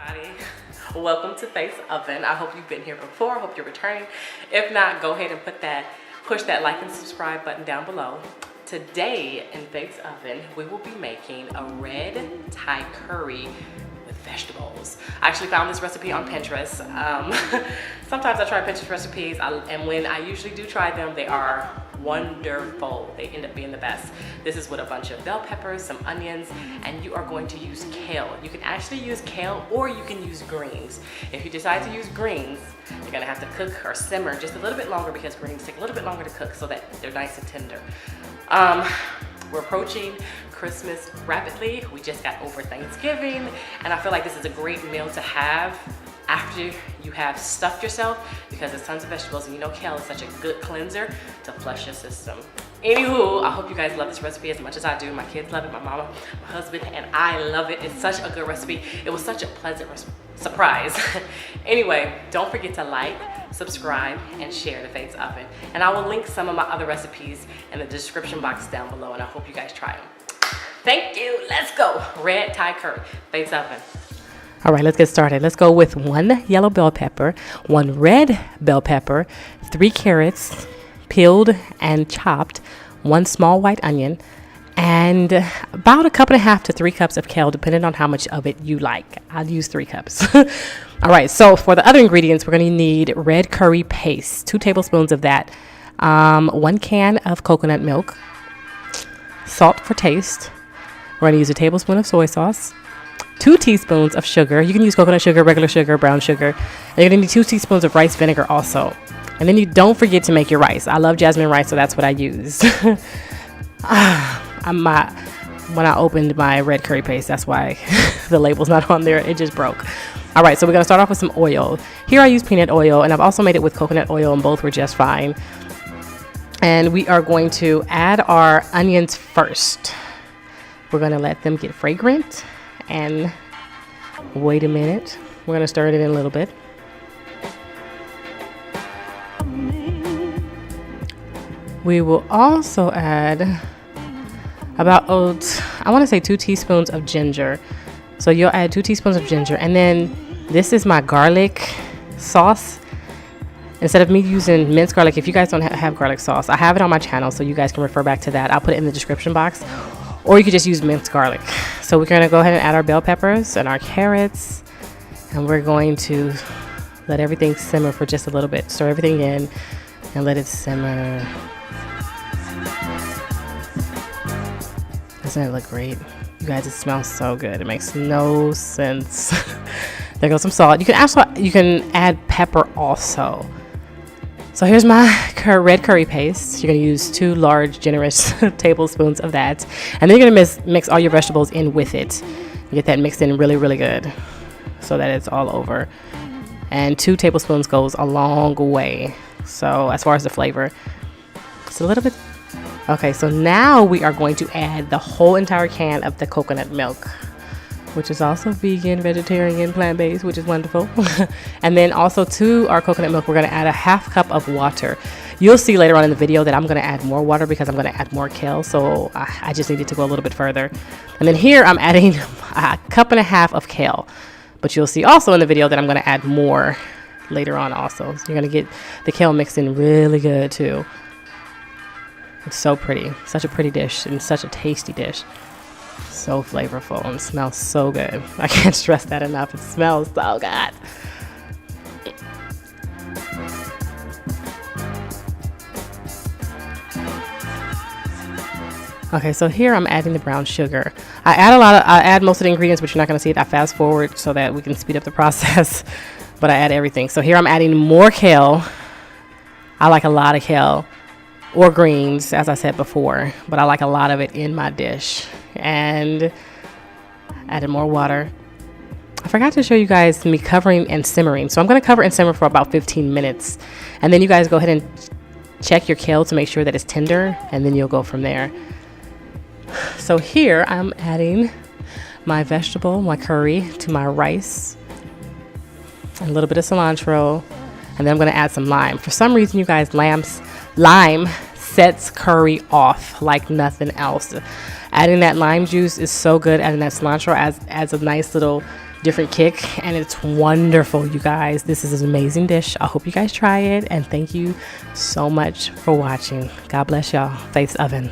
everybody. Welcome to Face Oven. I hope you've been here before. I hope you're returning. If not, go ahead and push that like and subscribe button down below. Today in Face Oven, we will be making a red Thai curry with vegetables. I actually found this recipe on Pinterest. Sometimes I try Pinterest recipes, and when I usually do try them, they are wonderful. They end up being the best. This is with a bunch of bell peppers, some onions, and you are going to use kale. You can actually use kale or you can use greens. If you decide to use greens, you're gonna have to cook or simmer just a little bit longer because greens take a little bit longer to cook so that they're nice and tender. We're approaching Christmas rapidly. We just got over Thanksgiving, and I feel like this is a great meal to have after you have stuffed yourself, because there's tons of vegetables, and you know kale is such a good cleanser to flush your system. Anywho, I hope you guys love this recipe as much as I do. My kids love it, my mama, my husband, and I love it. It's such a good recipe. It was such a pleasant surprise. Anyway, don't forget to like, subscribe, and share the Face Oven. And I will link some of my other recipes in the description box down below, and I hope you guys try them. Thank you. Let's go. Red Thai curry, Face Oven. All right, let's get started. Let's go with 1 yellow bell pepper, 1 red bell pepper, 3 carrots, peeled and chopped, 1 small white onion, and about 1.5 cups to 3 cups of kale, depending on how much of it you like. I'll use 3 cups. All right, so for the other ingredients, we're going to need red curry paste, 2 tablespoons of that, 1 can of coconut milk, salt for taste. We're going to use a tablespoon of soy sauce, 2 teaspoons of sugar. You can use coconut sugar, regular sugar, brown sugar. And you're gonna need 2 teaspoons of rice vinegar also. And then you don't forget to make your rice. I love jasmine rice, so that's what I use. When I opened my red curry paste, that's why the label's not on there. It just broke. All right, so we're gonna start off with some oil. Here I use peanut oil, and I've also made it with coconut oil, and both were just fine. And we are going to add our onions first. We're gonna let them get fragrant. And wait a minute, we're going to stir it in a little bit. We will also add about, I want to say 2 teaspoons of ginger. So you'll add 2 teaspoons of ginger. And then this is my garlic sauce. Instead of me using minced garlic, if you guys don't have garlic sauce, I have it on my channel, so you guys can refer back to that. I'll put it in the description box. Or you could just use minced garlic. So we're going to go ahead and add our bell peppers and our carrots. And we're going to let everything simmer for just a little bit. Stir everything in and let it simmer. Doesn't it look great? You guys, it smells so good. It makes no sense. There goes some salt. You can add pepper also. So here's my red curry paste. You're going to use 2 large, generous tablespoons of that. And then you're going to mix all your vegetables in with it. You get that mixed in really, really good so that it's all over. And 2 tablespoons goes a long way. So as far as the flavor, it's a little bit. Okay, so now we are going to add the whole entire can of the coconut milk, which is also vegan, vegetarian, plant-based, which is wonderful. And then also to our coconut milk, we're going to add 1/2 cup of water. You'll see later on in the video that I'm going to add more water because I'm going to add more kale. So I just needed to go a little bit further. And then here I'm adding 1.5 cups of kale. But you'll see also in the video that I'm going to add more later on also. So you're going to get the kale mixed in really good too. It's so pretty. Such a pretty dish and such a tasty dish. So flavorful and smells so good. I can't stress that enough. It smells so good. Okay, so here I'm adding the brown sugar. I add most of the ingredients, but you're not going to see it. I fast forward so that we can speed up the process. But I add everything. So here I'm adding more kale. I like a lot of kale. Or greens, as I said before, but I like a lot of it in my dish. And added more water. I forgot to show you guys me covering and simmering. So I'm going to cover and simmer for about 15 minutes. And then you guys go ahead and check your kale to make sure that it's tender, and then you'll go from there. So here I'm adding my vegetable, my curry, to my rice. A little bit of cilantro. And then I'm going to add some lime. For some reason, you guys, lime sets curry off like nothing else. Adding that lime juice is so good. Adding that cilantro adds a nice little different kick, and it's wonderful, you guys. This is an amazing dish. I hope you guys try it, and thank you so much for watching. God bless y'all. Faith's Oven.